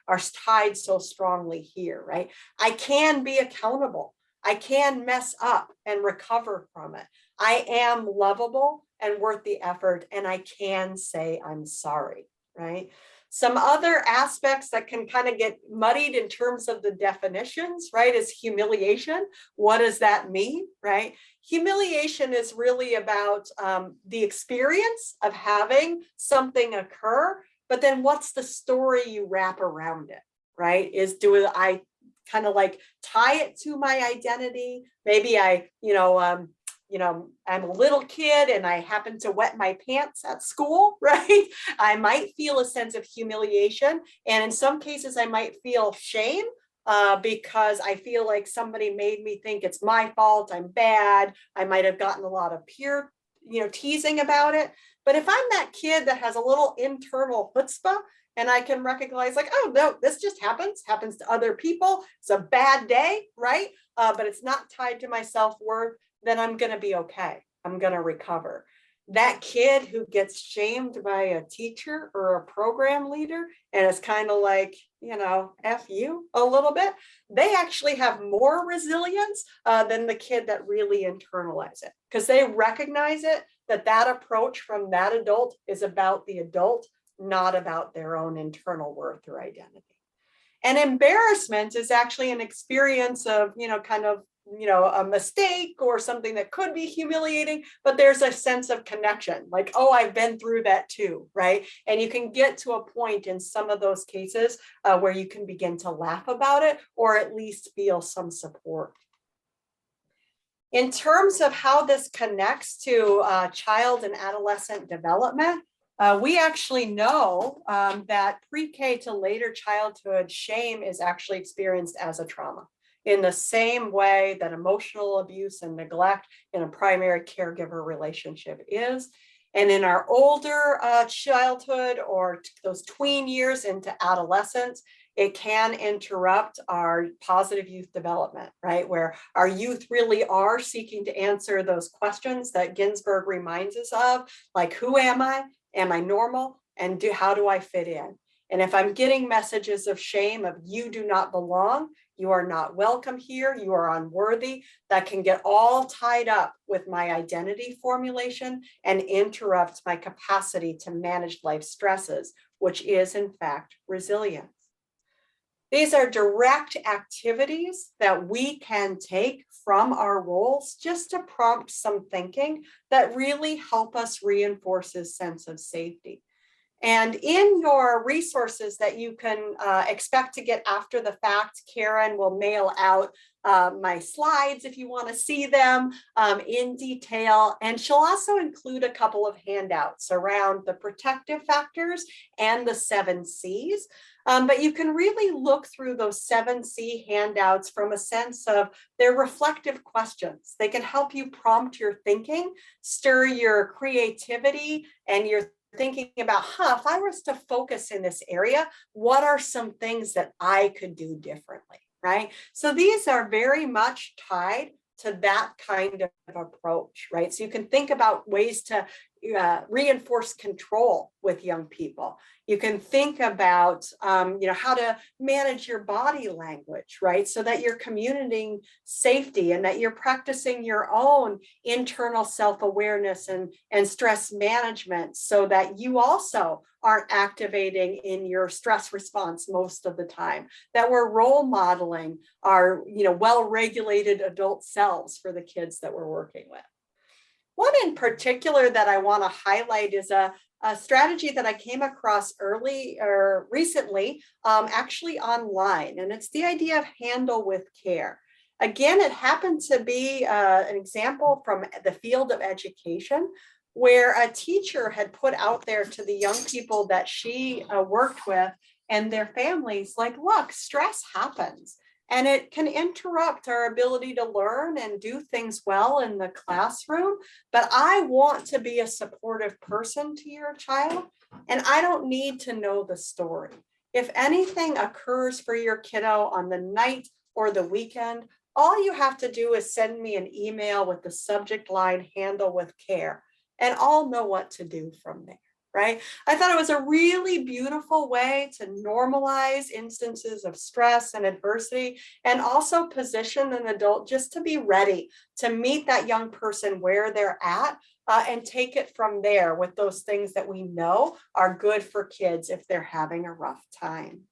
tied so strongly here, right? I can be accountable. I can mess up and recover from it. I am lovable and worth the effort, and I can say I'm sorry, right? Some other aspects that can kind of get muddied in terms of the definitions, right, is humiliation. What does that mean, right? Humiliation is really about the experience of having something occur, but then what's the story you wrap around it, right? Do I kind of like tie it to my identity? Maybe I'm a little kid and I happen to wet my pants at school, right? I might feel a sense of humiliation. And in some cases, I might feel shame because I feel like somebody made me think it's my fault, I'm bad. I might have gotten a lot of peer, teasing about it. But if I'm that kid that has a little internal chutzpah, and I can recognize like, oh, no, this just happens to other people. It's a bad day, right? But it's not tied to my self-worth, then I'm going to be okay. I'm going to recover. That kid who gets shamed by a teacher or a program leader and is kind of like, F you a little bit, they actually have more resilience than the kid that really internalize it, because they recognize it, that approach from that adult is about the adult, not about their own internal worth or identity. And embarrassment is actually an experience of, a mistake or something that could be humiliating, but there's a sense of connection, like, oh, I've been through that too, right? And you can get to a point in some of those cases where you can begin to laugh about it, or at least feel some support. In terms of how this connects to child and adolescent development, we actually know that pre-K to later childhood shame is actually experienced as a trauma, in the same way that emotional abuse and neglect in a primary caregiver relationship is. And in our older childhood or those tween years into adolescence, it can interrupt our positive youth development, right? Where our youth really are seeking to answer those questions that Ginsburg reminds us of, like, who am I? Am I normal? And how do I fit in? And if I'm getting messages of shame, of you do not belong, you are not welcome here, you are unworthy, that can get all tied up with my identity formulation and interrupt my capacity to manage life stresses, which is in fact resilience. These are direct activities that we can take from our roles just to prompt some thinking that really help us reinforce this sense of safety. And in your resources that you can expect to get after the fact, Karen will mail out my slides if you want to see them in detail. And she'll also include a couple of handouts around the protective factors and the 7 C's. But you can really look through those 7 C handouts from a sense of they're reflective questions. They can help you prompt your thinking, stir your creativity and your thinking about, if I was to focus in this area, what are some things that I could do differently, right? So these are very much tied to that kind of approach, right? So you can think about ways to reinforce control with young people. You can think about, how to manage your body language, right? So that you're communicating safety and that you're practicing your own internal self-awareness and stress management, so that you also aren't activating in your stress response most of the time, that we're role modeling our, well-regulated adult selves for the kids that we're working with. One in particular that I want to highlight is a strategy that I came across recently, actually online, and it's the idea of handle with care. Again, it happened to be an example from the field of education, where a teacher had put out there to the young people that she worked with and their families, like, look, stress happens and it can interrupt our ability to learn and do things well in the classroom. But I want to be a supportive person to your child, and I don't need to know the story. If anything occurs for your kiddo on the night or the weekend, all you have to do is send me an email with the subject line "handle with care," and I'll know what to do from there, right? I thought it was a really beautiful way to normalize instances of stress and adversity, and also position an adult just to be ready to meet that young person where they're at, and take it from there with those things that we know are good for kids if they're having a rough time.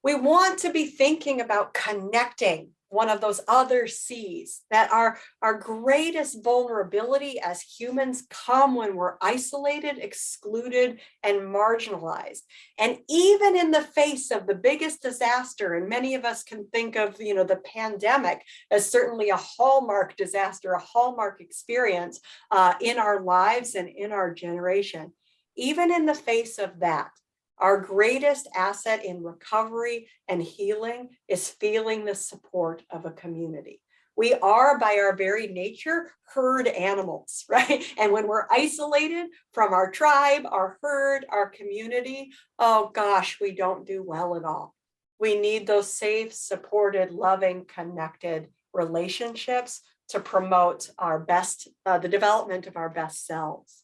We want to be thinking about connecting, one of those other C's, that our greatest vulnerability as humans come when we're isolated, excluded, and marginalized. And even in the face of the biggest disaster, and many of us can think of, the pandemic as certainly a hallmark disaster, a hallmark experience in our lives and in our generation. Even in the face of that, our greatest asset in recovery and healing is feeling the support of a community. We are, by our very nature, herd animals, right? And when we're isolated from our tribe, our herd, our community, oh gosh, we don't do well at all. We need those safe, supported, loving, connected relationships to promote our best, the development of our best selves.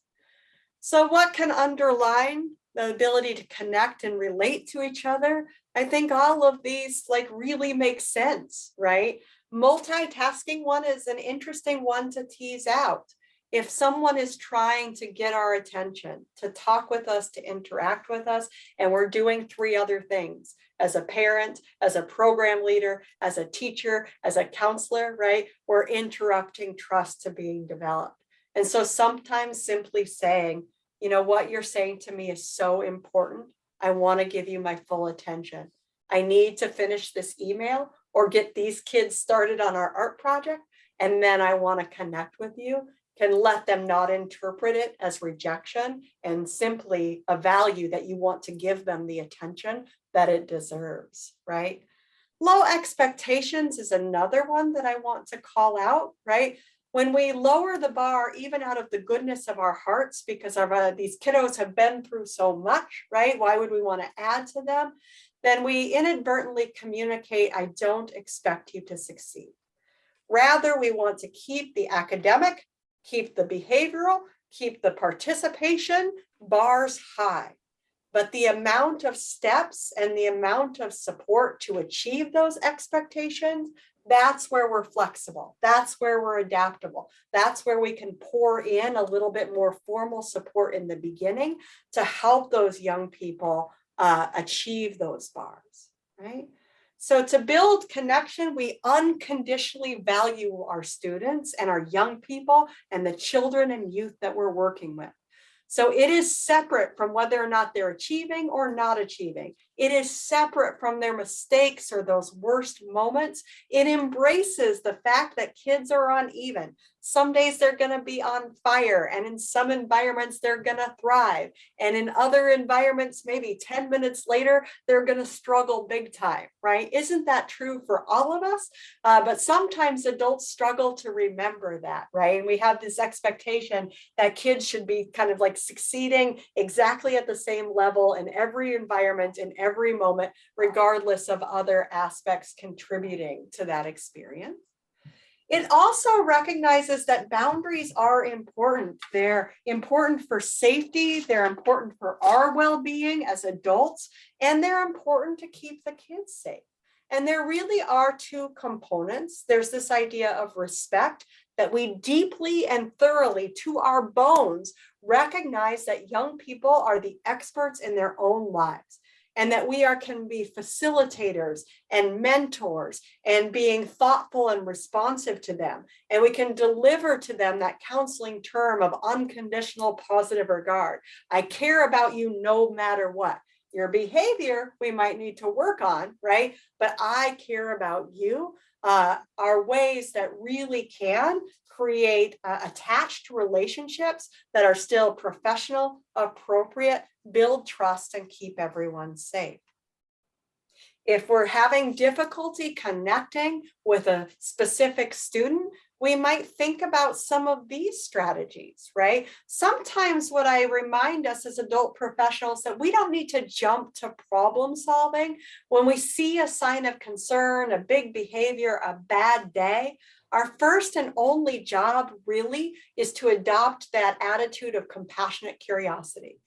So what can underline the ability to connect and relate to each other? I think all of these really make sense, right? Multitasking one is an interesting one to tease out. If someone is trying to get our attention, to talk with us, to interact with us, and we're doing 3 other things, as a parent, as a program leader, as a teacher, as a counselor, right? We're interrupting trust to being developed. And so sometimes simply saying, what you're saying to me is so important. I want to give you my full attention. I need to finish this email or get these kids started on our art project, and then I want to connect with you, can let them not interpret it as rejection and simply a value that you want to give them the attention that it deserves, right? Low expectations is another one that I want to call out, right? When we lower the bar, even out of the goodness of our hearts, because these kiddos have been through so much, right? Why would we want to add to them? Then we inadvertently communicate, I don't expect you to succeed. Rather, we want to keep the academic, keep the behavioral, keep the participation bars high. But the amount of steps and the amount of support to achieve those expectations, that's where we're flexible. That's where we're adaptable. That's where we can pour in a little bit more formal support in the beginning to help those young people achieve those bars, right? So to build connection, we unconditionally value our students and our young people and the children and youth that we're working with. So it is separate from whether or not they're achieving or not achieving. It is separate from their mistakes or those worst moments. It embraces the fact that kids are uneven. Some days they're going to be on fire, and in some environments they're going to thrive. And in other environments, maybe 10 minutes later, they're going to struggle big time, right? Isn't that true for all of us? But sometimes adults struggle to remember that, right? And we have this expectation that kids should be kind of like succeeding exactly at the same level in every environment, in every moment, regardless of other aspects contributing to that experience. It also recognizes that boundaries are important. They're important for safety, they're important for our well-being as adults, and they're important to keep the kids safe. And there really are 2 components. There's this idea of respect, that we deeply and thoroughly, to our bones, recognize that young people are the experts in their own lives, and that we can be facilitators and mentors and being thoughtful and responsive to them. And we can deliver to them that counseling term of unconditional positive regard. I care about you no matter what. Your behavior we might need to work on, right? But I care about you. Are ways that really can create attached relationships that are still professional, appropriate, build trust, and keep everyone safe. If we're having difficulty connecting with a specific student, we might think about some of these strategies, right? Sometimes what I remind us as adult professionals that we don't need to jump to problem solving. When we see a sign of concern, a big behavior, a bad day, our first and only job really is to adopt that attitude of compassionate curiosity.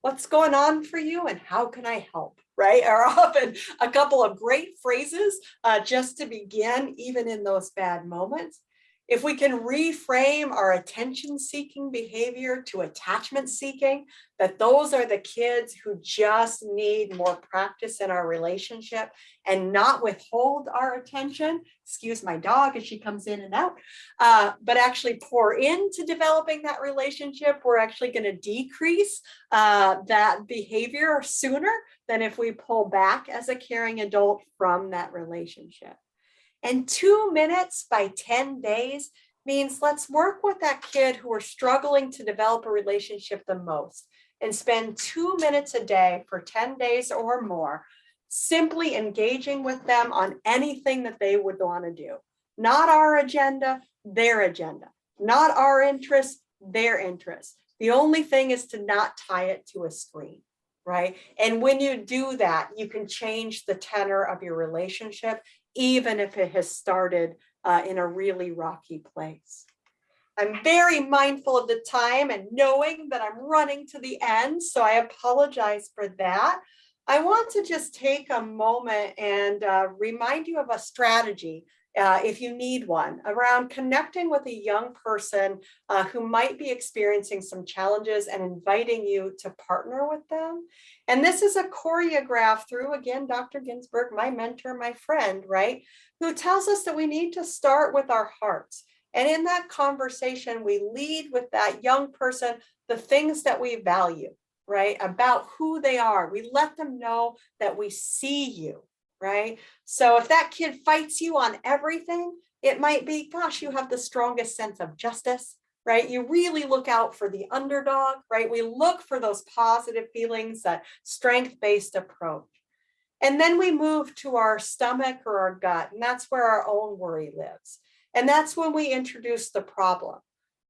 What's going on for you and how can I help, right? Are often a couple of great phrases just to begin, even in those bad moments. If we can reframe our attention-seeking behavior to attachment-seeking, that those are the kids who just need more practice in our relationship and not withhold our attention, excuse my dog as she comes in and out, but actually pour into developing that relationship, we're actually going to decrease that behavior sooner than if we pull back as a caring adult from that relationship. And 2 minutes by 10 days means let's work with that kid who are struggling to develop a relationship the most and spend 2 minutes a day for 10 days or more, simply engaging with them on anything that they would want to do. Not our agenda, their agenda. Not our interests, their interests. The only thing is to not tie it to a screen, right? And when you do that, you can change the tenor of your relationship, even if it has started in a really rocky place. I'm very mindful of the time and knowing that I'm running to the end, so I apologize for that. I want to just take a moment and remind you of a strategy, if you need one, around connecting with a young person who might be experiencing some challenges and inviting you to partner with them. And this is a choreograph through, again, Dr. Ginsburg, my mentor, my friend, right, who tells us that we need to start with our hearts. And in that conversation, we lead with that young person the things that we value, right, about who they are. We let them know that we see you, right? So if that kid fights you on everything, it might be, gosh, you have the strongest sense of justice, right? You really look out for the underdog, right? We look for those positive feelings, that strength-based approach. And then we move to our stomach or our gut, and that's where our own worry lives. And that's when we introduce the problem.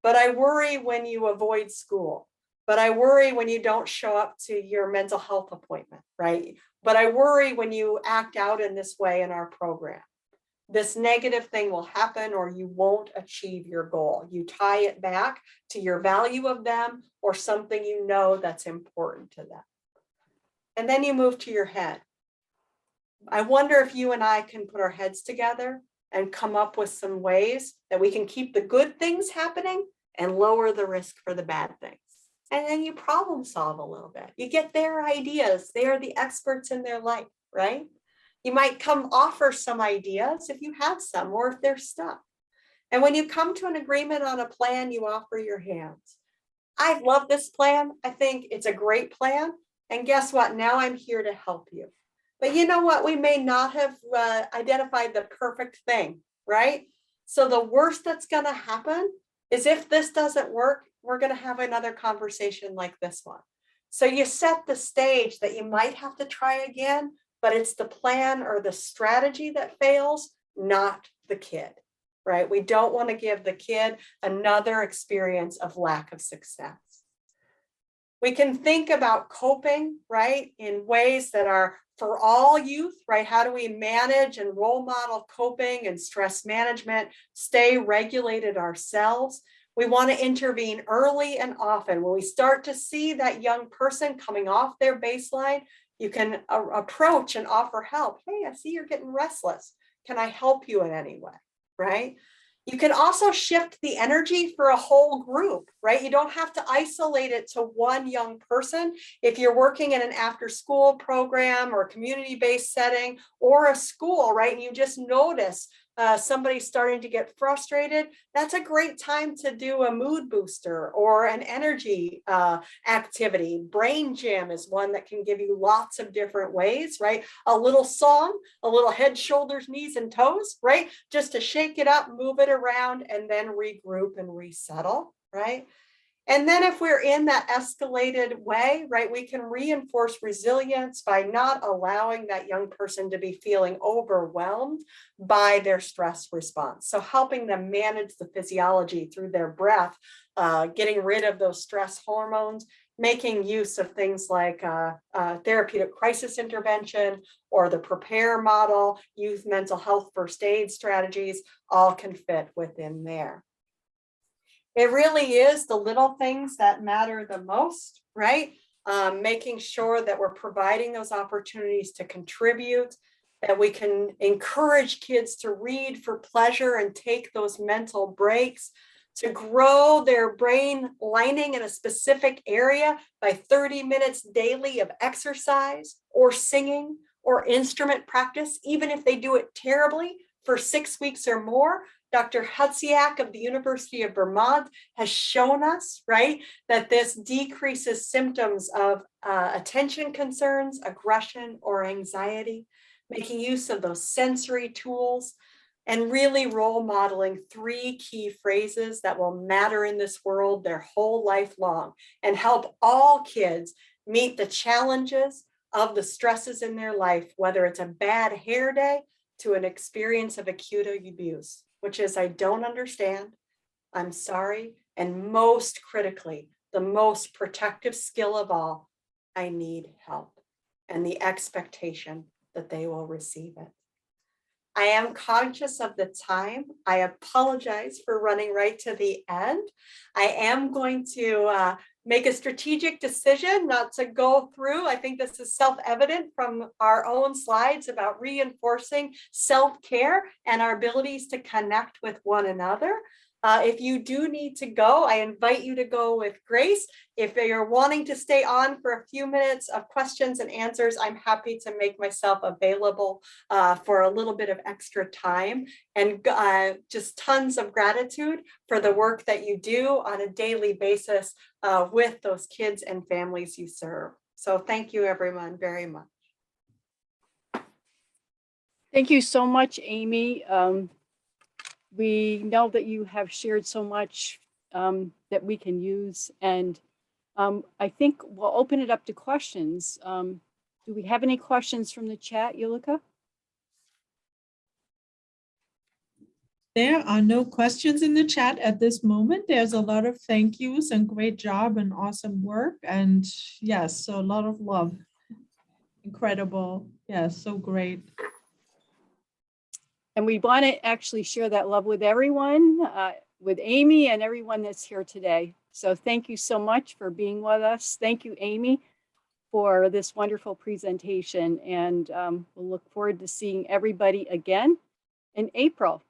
But I worry when you avoid school. But I worry when you don't show up to your mental health appointment, right? But I worry when you act out in this way in our program. This negative thing will happen or you won't achieve your goal. You tie it back to your value of them or something you know that's important to them. And then you move to your head. I wonder if you and I can put our heads together and come up with some ways that we can keep the good things happening and lower the risk for the bad things. And then you problem solve a little bit. You get their ideas. They are the experts in their life, right? You might come offer some ideas if you have some, or if they're stuck. And when you come to an agreement on a plan, you offer your hands. I love this plan. I think it's a great plan. And guess what? Now I'm here to help you. But you know what? We may not have identified the perfect thing, right? So the worst that's going to happen is if this doesn't work, we're going to have another conversation like this one. So you set the stage that you might have to try again, but it's the plan or the strategy that fails, not the kid, right? We don't want to give the kid another experience of lack of success. We can think about coping, right, in ways that are for all youth, right? How do we manage and role model coping and stress management, stay regulated ourselves? We want to intervene early and often. When we start to see that young person coming off their baseline, you can approach and offer help. Hey, I see you're getting restless. Can I help you in any way, right? You can also shift the energy for a whole group, right? You don't have to isolate it to one young person. If you're working in an after-school program or community-based setting or a school, right? And you just notice somebody's starting to get frustrated, that's a great time to do a mood booster or an energy activity. Brain gym is one that can give you lots of different ways, right? A little song, a little head, shoulders, knees, and toes, right? Just to shake it up, move it around, and then regroup and resettle, right? And then if we're in that escalated way, right, we can reinforce resilience by not allowing that young person to be feeling overwhelmed by their stress response. So helping them manage the physiology through their breath, getting rid of those stress hormones, making use of things like therapeutic crisis intervention or the PREPARE model, youth mental health first aid strategies, all can fit within there. It really is the little things that matter the most, right? Making sure that we're providing those opportunities to contribute, that we can encourage kids to read for pleasure and take those mental breaks, to grow their brain lining in a specific area by 30 minutes daily of exercise or singing or instrument practice, even if they do it terribly for 6 weeks or more. Dr. Hutziak of the University of Vermont has shown us, right, that this decreases symptoms of attention concerns, aggression, or anxiety, making use of those sensory tools, and really role modeling 3 key phrases that will matter in this world their whole life long and help all kids meet the challenges of the stresses in their life, whether it's a bad hair day to an experience of acute abuse, which is I don't understand, I'm sorry, and most critically, the most protective skill of all, I need help, and the expectation that they will receive it. I am conscious of the time. I apologize for running right to the end. I am going to make a strategic decision not to go through. I think this is self-evident from our own slides about reinforcing self-care and our abilities to connect with one another. If you do need to go, I invite you to go with grace. If you're wanting to stay on for a few minutes of questions and answers, I'm happy to make myself available for a little bit of extra time, and just tons of gratitude for the work that you do on a daily basis with those kids and families you serve. So thank you everyone very much. Thank you so much, Amy. We know that you have shared so much that we can use, and I think we'll open it up to questions. Do we have any questions from the chat, Yulika? There are no questions in the chat at this moment. There's a lot of thank yous and great job and awesome work. And yes, so a lot of love. Incredible. Yes, so great. And we want to actually share that love with everyone, with Amy and everyone that's here today. So thank you so much for being with us. Thank you, Amy, for this wonderful presentation. And we'll look forward to seeing everybody again in April.